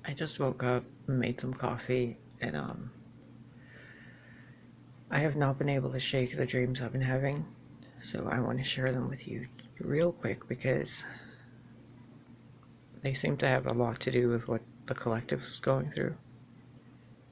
I just woke up, made some coffee, and I have not been able to shake the dreams I've been having, so I want to share them with you real quick because they seem to have a lot to do with what the collective is going through.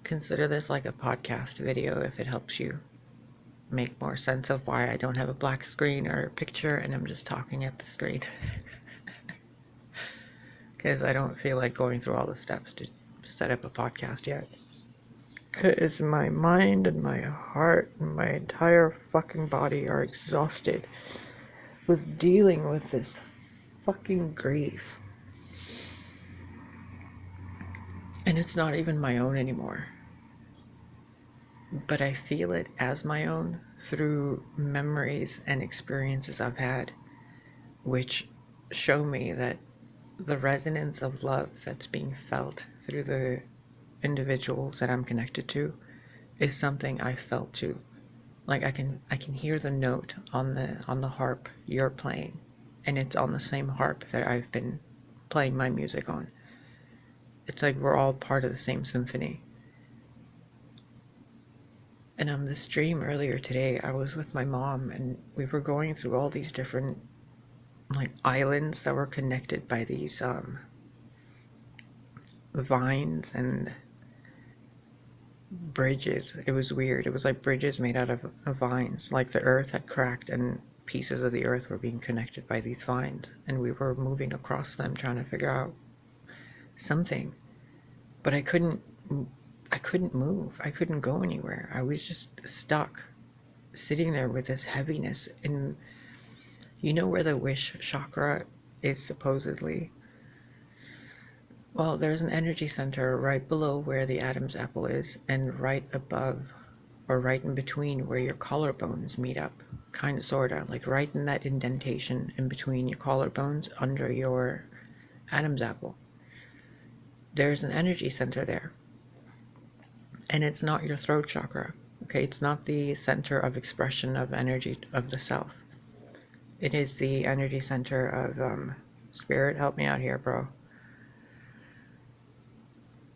Consider this like a podcast video if it helps you make more sense of why I don't have a black screen or a picture and I'm just talking at the screen. Because I don't feel like going through all the steps to set up a podcast yet. Because my mind and my heart and my entire fucking body are exhausted with dealing with this fucking grief. And it's not even my own anymore. But I feel it as my own through memories and experiences I've had, which show me that the resonance of love that's being felt through the individuals that I'm connected to is something I felt too. Like I can hear the note on the harp you're playing, and it's on the same harp that I've been playing my music on. It's like we're all part of the same symphony. And on this dream earlier today, I was with my mom and we were going through all these different like islands that were connected by these vines and bridges. It was weird. It was like bridges made out of vines. Like the earth had cracked and pieces of the earth were being connected by these vines. And we were moving across them trying to figure out something. But I couldn't move. I couldn't go anywhere. I was just stuck sitting there with this heaviness. And you know where the wish chakra is supposedly? Well, there's an energy center right below where the Adam's apple is, and right above, or right in between where your collarbones meet up. Kind of, sort of, like right in that indentation in between your collarbones under your Adam's apple. There's an energy center there. And it's not your throat chakra, okay? It's not the center of expression of energy of the self. It is the energy center of, spirit, help me out here, bro.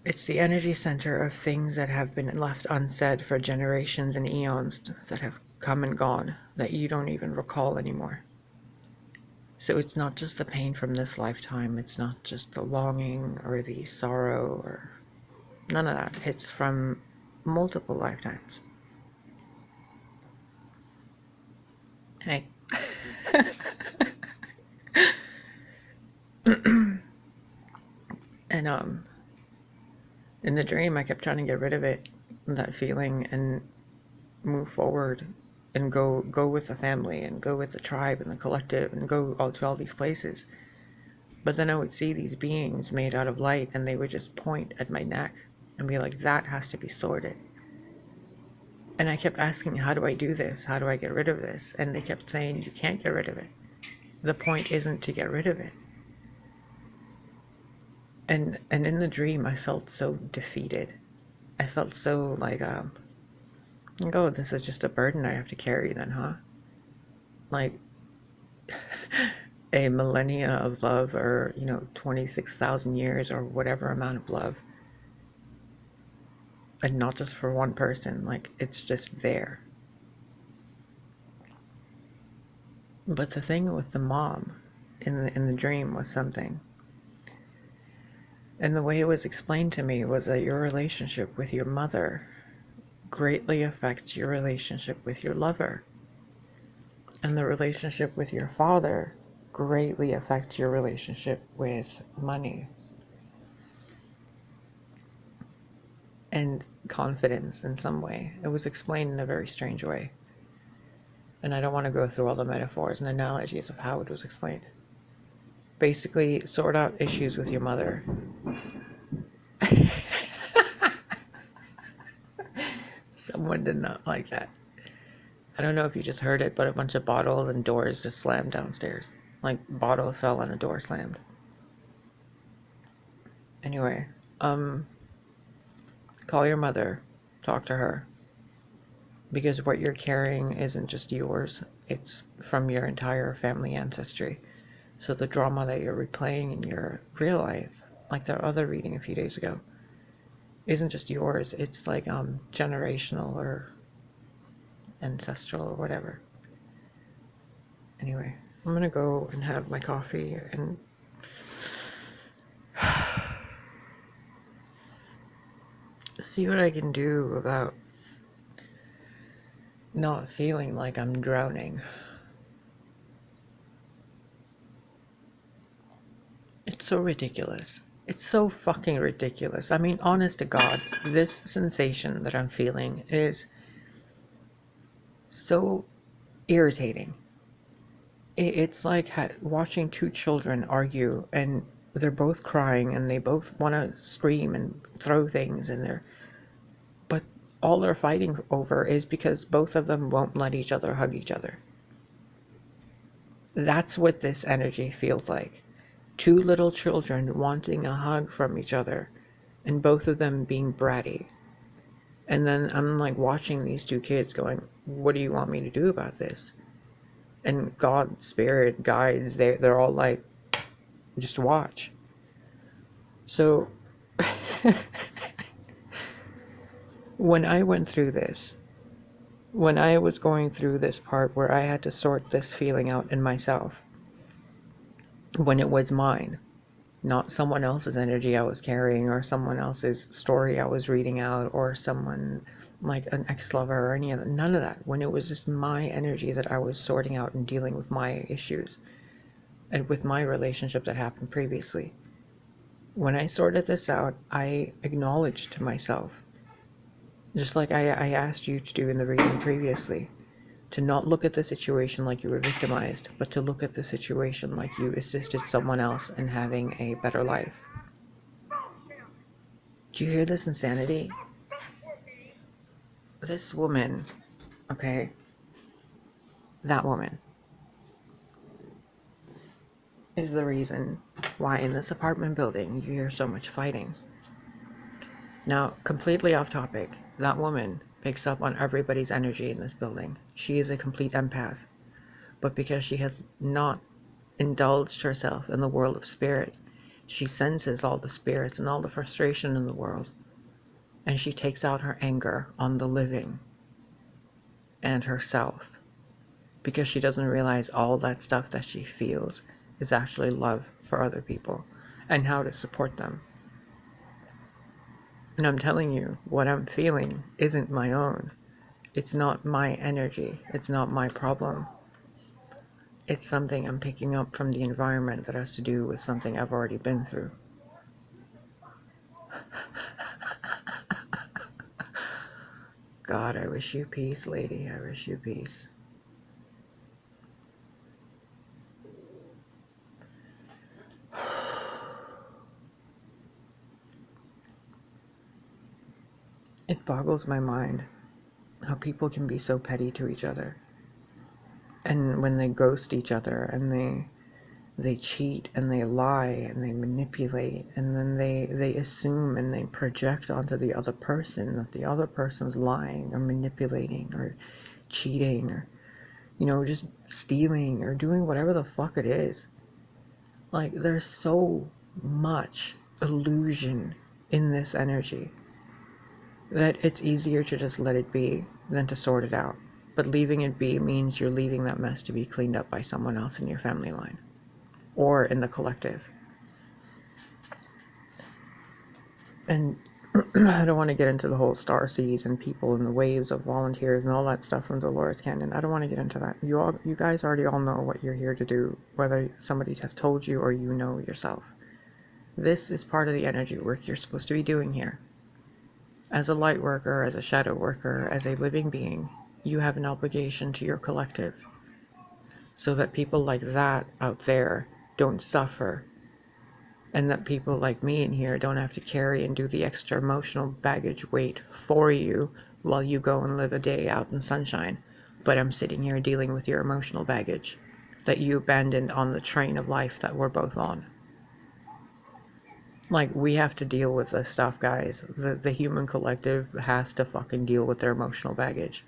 It's the energy center of things that have been left unsaid for generations and eons that have come and gone that you don't even recall anymore. So it's not just the pain from this lifetime. It's not just the longing or the sorrow or none of that. It's from multiple lifetimes. Hey. And in the dream I kept trying to get rid of it, that feeling, and move forward and go with the family and go with the tribe and the collective and go to all these places. But then I would see these beings made out of light and they would just point at my neck and be like, that has to be sorted. And I kept asking, how do I do this? How do I get rid of this? And they kept saying, you can't get rid of it. The point isn't to get rid of it. And in the dream, I felt so defeated. I felt so like, oh, this is just a burden I have to carry then, huh? Like a millennia of love, or, 26,000 years or whatever amount of love. And not just for one person, like it's just there. But the thing with the mom in the dream was something. And the way it was explained to me was that your relationship with your mother greatly affects your relationship with your lover. And the relationship with your father greatly affects your relationship with money. And confidence in some way. It was explained in a very strange way. And I don't want to go through all the metaphors and analogies of how it was explained. Basically, sort out issues with your mother. Someone did not like that. I don't know if you just heard it, but a bunch of bottles and doors just slammed downstairs. Like bottles fell and a door slammed. Anyway, call your mother, talk to her. Because what you're carrying isn't just yours, it's from your entire family ancestry. So the drama that you're replaying in your real life like the other reading a few days ago, isn't just yours. It's like generational or ancestral or whatever. Anyway, I'm gonna go and have my coffee and see what I can do about not feeling like I'm drowning. It's so ridiculous. It's so fucking ridiculous. I mean, honest to God, this sensation that I'm feeling is so irritating. It's like watching two children argue and they're both crying and they both want to scream and throw things in there. But all they're fighting over is because both of them won't let each other hug each other. That's what this energy feels like. Two little children wanting a hug from each other and both of them being bratty. And then I'm like watching these two kids going, what do you want me to do about this? And God, Spirit, guides, they're all like, just watch. So when I went through this, when I was going through this part where I had to sort this feeling out in myself, when it was mine, not someone else's energy I was carrying or someone else's story I was reading out or someone like an ex-lover or any of that, none of that. When it was just my energy that I was sorting out and dealing with my issues and with my relationship that happened previously. When I sorted this out, I acknowledged to myself, just like I asked you to do in the reading previously, to not look at the situation like you were victimized, but to look at the situation like you assisted someone else in having a better life. Do you hear this insanity? This woman, okay, that woman, is the reason why in this apartment building you hear so much fighting. Now, completely off topic, that woman picks up on everybody's energy in this building. She is a complete empath. But because she has not indulged herself in the world of spirit, she senses all the spirits and all the frustration in the world. And she takes out her anger on the living and herself. Because she doesn't realize all that stuff that she feels is actually love for other people and how to support them. And I'm telling you, what I'm feeling isn't my own. It's not my energy. It's not my problem. It's something I'm picking up from the environment that has to do with something I've already been through. God, I wish you peace, lady. I wish you peace. It boggles my mind how people can be so petty to each other. And when they ghost each other and they cheat and they lie and they manipulate and then they assume and they project onto the other person that the other person's lying or manipulating or cheating or, you know, just stealing or doing whatever the fuck it is. Like, there's so much illusion in this energy that it's easier to just let it be than to sort it out. But leaving it be means you're leaving that mess to be cleaned up by someone else in your family line or in the collective. And I don't want to get into the whole Starseeds and people and the waves of volunteers and all that stuff from Dolores Canyon. I don't want to get into that. You guys already all know what you're here to do, whether somebody has told you or you know yourself. This is part of the energy work you're supposed to be doing here. As a light worker, as a shadow worker, as a living being, you have an obligation to your collective so that people like that out there don't suffer, and that people like me in here don't have to carry and do the extra emotional baggage weight for you while you go and live a day out in sunshine. But I'm sitting here dealing with your emotional baggage that you abandoned on the train of life that we're both on. Like, we have to deal with this stuff, guys. The human collective has to fucking deal with their emotional baggage.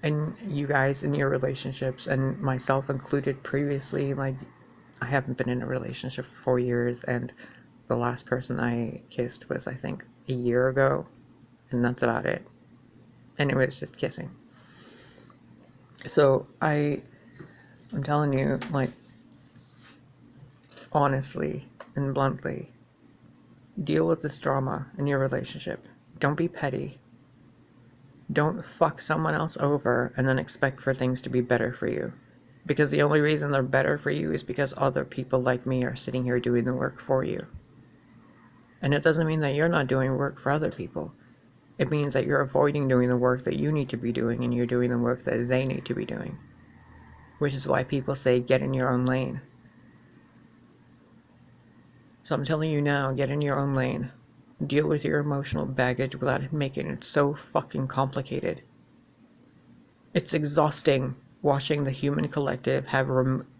And you guys in your relationships, and myself included previously, like, I haven't been in a relationship for 4 years, and the last person I kissed was, I think, a year ago, and that's about it. And it was just kissing. So I'm telling you, like, honestly and bluntly, deal with this drama in your relationship. Don't be petty. Don't fuck someone else over and then expect for things to be better for you. Because the only reason they're better for you is because other people like me are sitting here doing the work for you. And it doesn't mean that you're not doing work for other people. It means that you're avoiding doing the work that you need to be doing and you're doing the work that they need to be doing. Which is why people say, get in your own lane. So I'm telling you now, get in your own lane. Deal with your emotional baggage without making it so fucking complicated. It's exhausting watching the human collective have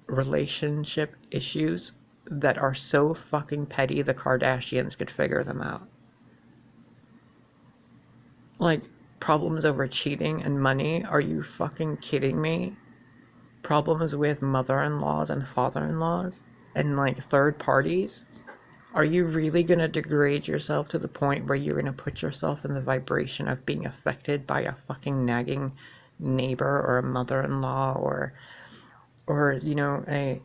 relationship issues that are so fucking petty the Kardashians could figure them out. Like, problems over cheating and money? Are you fucking kidding me? Problems with mother-in-laws and father-in-laws and, like, third parties? Are you really going to degrade yourself to the point where you're going to put yourself in the vibration of being affected by a fucking nagging neighbor or a mother-in-law or you know, a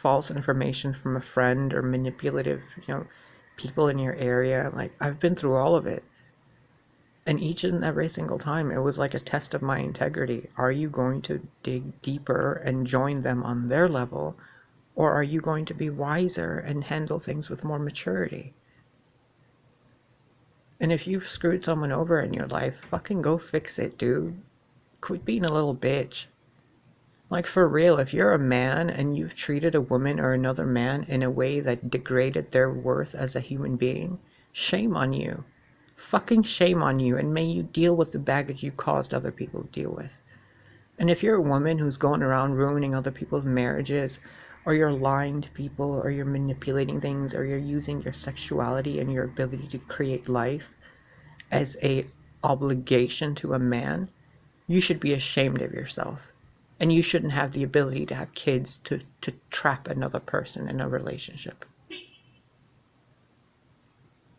false information from a friend or manipulative, you know, people in your area? Like, I've been through all of it. And each and every single time, it was like a test of my integrity. Are you going to dig deeper and join them on their level? Or are you going to be wiser and handle things with more maturity? And if you've screwed someone over in your life, fucking go fix it, dude. Quit being a little bitch. Like, for real, if you're a man and you've treated a woman or another man in a way that degraded their worth as a human being, shame on you. Fucking shame on you, and may you deal with the baggage you caused other people to deal with. And if you're a woman who's going around ruining other people's marriages, or you're lying to people, or you're manipulating things, or you're using your sexuality and your ability to create life as a obligation to a man, you should be ashamed of yourself. And you shouldn't have the ability to have kids to trap another person in a relationship.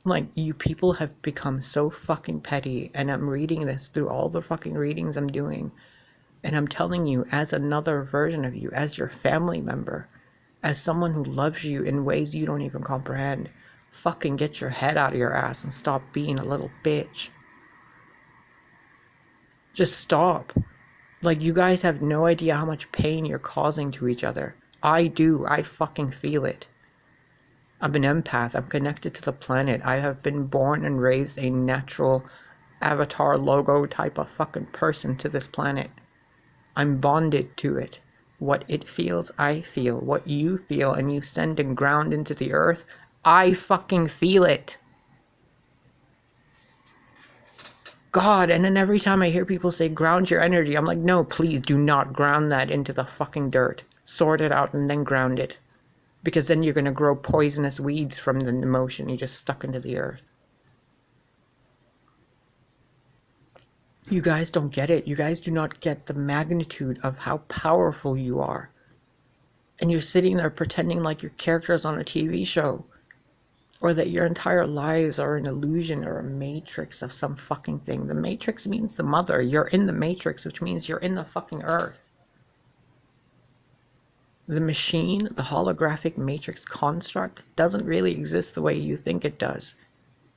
Like, you people have become so fucking petty, and I'm reading this through all the fucking readings I'm doing, and I'm telling you, as another version of you, as your family member, as someone who loves you in ways you don't even comprehend, fucking get your head out of your ass and stop being a little bitch. Just stop. Like, you guys have no idea how much pain you're causing to each other. I do. I fucking feel it. I'm an empath. I'm connected to the planet. I have been born and raised a natural avatar logo type of fucking person to this planet. I'm bonded to it. What it feels, I feel. What you feel and you send and ground into the earth, I fucking feel it. God, and then every time I hear people say ground your energy, I'm like, no, please do not ground that into the fucking dirt. Sort it out and then ground it. Because then you're going to grow poisonous weeds from the emotion you just stuck into the earth. You guys don't get it. You guys do not get the magnitude of how powerful you are. And you're sitting there pretending like your character is on a TV show. Or that your entire lives are an illusion or a matrix of some fucking thing. The matrix means the mother. You're in the matrix, which means you're in the fucking earth. The machine, the holographic matrix construct, doesn't really exist the way you think it does.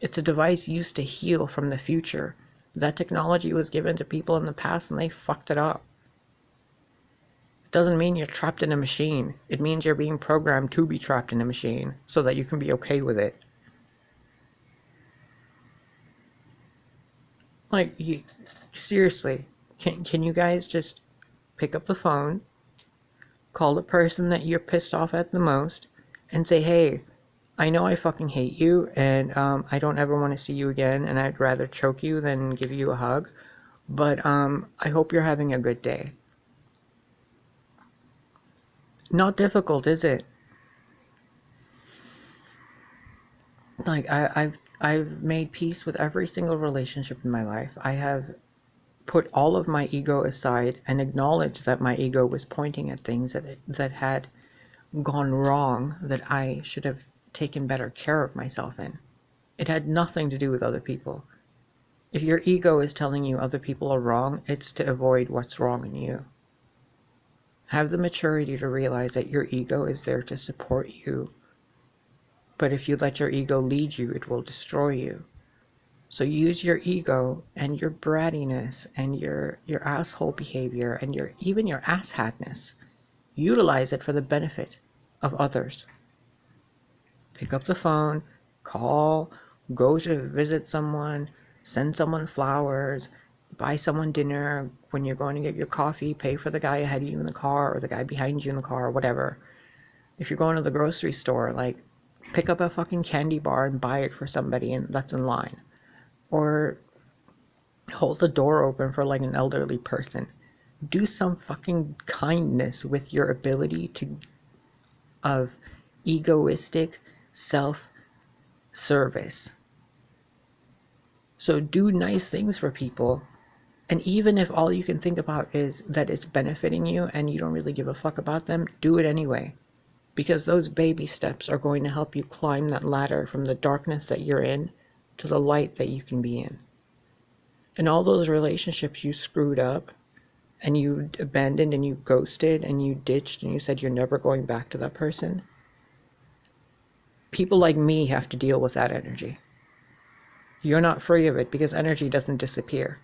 It's a device used to heal from the future. That technology was given to people in the past and they fucked it up. It doesn't mean you're trapped in a machine. It means you're being programmed to be trapped in a machine so that you can be okay with it. Like, seriously, can you guys just pick up the phone, call the person that you're pissed off at the most, and say, hey, I know I fucking hate you, and I don't ever want to see you again, and I'd rather choke you than give you a hug, but I hope you're having a good day. Not difficult, is it? Like, I've made peace with every single relationship in my life. I have put all of my ego aside and acknowledged that my ego was pointing at things that had gone wrong, that I should have taken better care of myself in. It had nothing to do with other people. If your ego is telling you other people are wrong, it's to avoid what's wrong in you. Have the maturity to realize that your ego is there to support you. But if you let your ego lead you, it will destroy you. So use your ego and your brattiness and your asshole behavior and even your asshatness. Utilize it for the benefit of others. Pick up the phone, call, go to visit someone, send someone flowers, buy someone dinner. When you're going to get your coffee, pay for the guy ahead of you in the car or the guy behind you in the car or whatever. If you're going to the grocery store, like, pick up a fucking candy bar and buy it for somebody that's in line. Or hold the door open for like an elderly person. Do some fucking kindness with your ability of egoistic self-service. So do nice things for people. And even if all you can think about is that it's benefiting you and you don't really give a fuck about them, do it anyway. Because those baby steps are going to help you climb that ladder from the darkness that you're in to the light that you can be in. And all those relationships you screwed up and you abandoned and you ghosted and you ditched and you said you're never going back to that person, people like me have to deal with that energy. You're not free of it because energy doesn't disappear.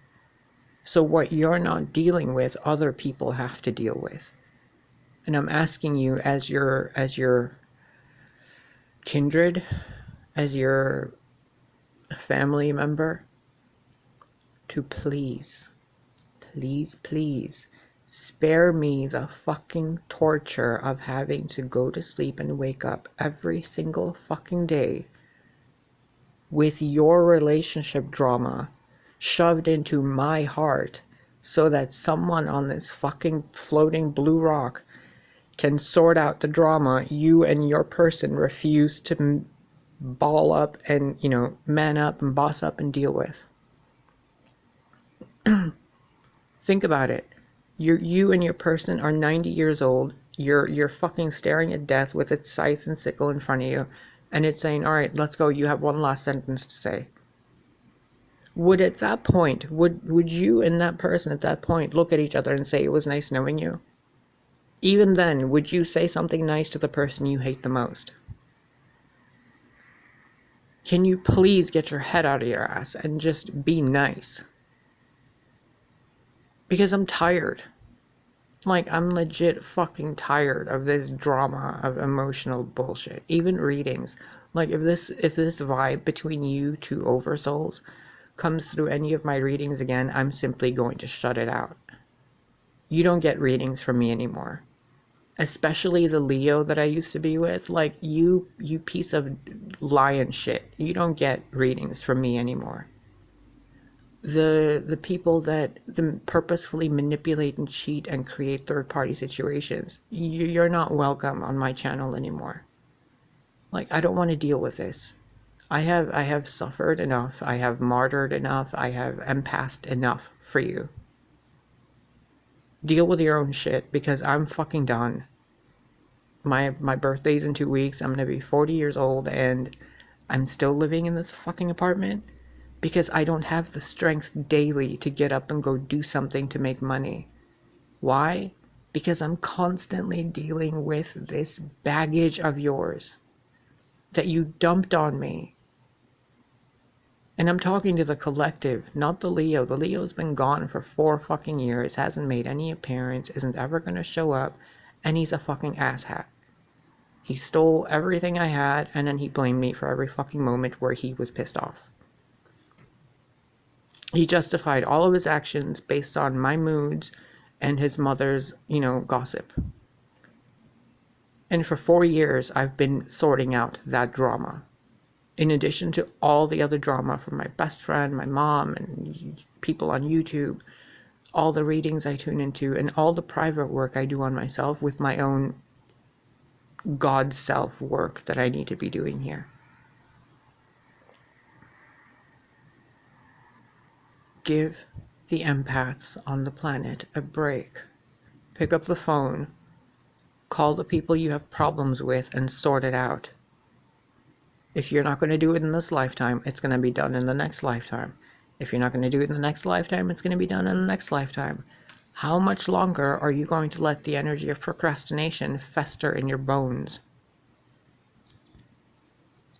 So what you're not dealing with, other people have to deal with. And I'm asking you as your kindred, as your family member, to please spare me the fucking torture of having to go to sleep and wake up every single fucking day with your relationship drama shoved into my heart so that someone on this fucking floating blue rock can sort out the drama you and your person refuse to ball up and, man up and boss up and deal with. Think about it. You and your person are 90 years old. You're fucking staring at death with its scythe and sickle in front of you, and it's saying, all right, let's go. You have one last sentence to say. Would at that point, would you and that person at that point look at each other and say, it was nice knowing you? Even then, would you say something nice to the person you hate the most? Can you please get your head out of your ass and just be nice? Because I'm tired. Like, I'm legit fucking tired of this drama of emotional bullshit. Even readings. Like, if this vibe between you two oversouls comes through any of my readings again, I'm simply going to shut it out. You don't get readings from me anymore. Especially the Leo that I used to be with. Like, you piece of lion shit. You don't get readings from me anymore. The people that purposefully manipulate and cheat and create third-party situations, you're not welcome on my channel anymore. Like, I don't want to deal with this. I have suffered enough. I have martyred enough. I have empathed enough for you. Deal with your own shit, because I'm fucking done. My birthday's in 2 weeks. I'm gonna be 40 years old and I'm still living in this fucking apartment because I don't have the strength daily to get up and go do something to make money. Why? Because I'm constantly dealing with this baggage of yours that you dumped on me. And I'm talking to the collective, not the Leo. The Leo's been gone for 4 fucking years, hasn't made any appearance, isn't ever gonna show up, and he's a fucking asshat. He stole everything I had, and then he blamed me for every fucking moment where he was pissed off. He justified all of his actions based on my moods and his mother's, gossip. And for 4 years, I've been sorting out that drama. In addition to all the other drama from my best friend, my mom, and people on YouTube, all the readings I tune into, and all the private work I do on myself with my own God self work that I need to be doing here. Give the empaths on the planet a break. Pick up the phone, call the people you have problems with, and sort it out. If you're not going to do it in this lifetime, it's going to be done in the next lifetime. If you're not going to do it in the next lifetime, it's going to be done in the next lifetime. How much longer are you going to let the energy of procrastination fester in your bones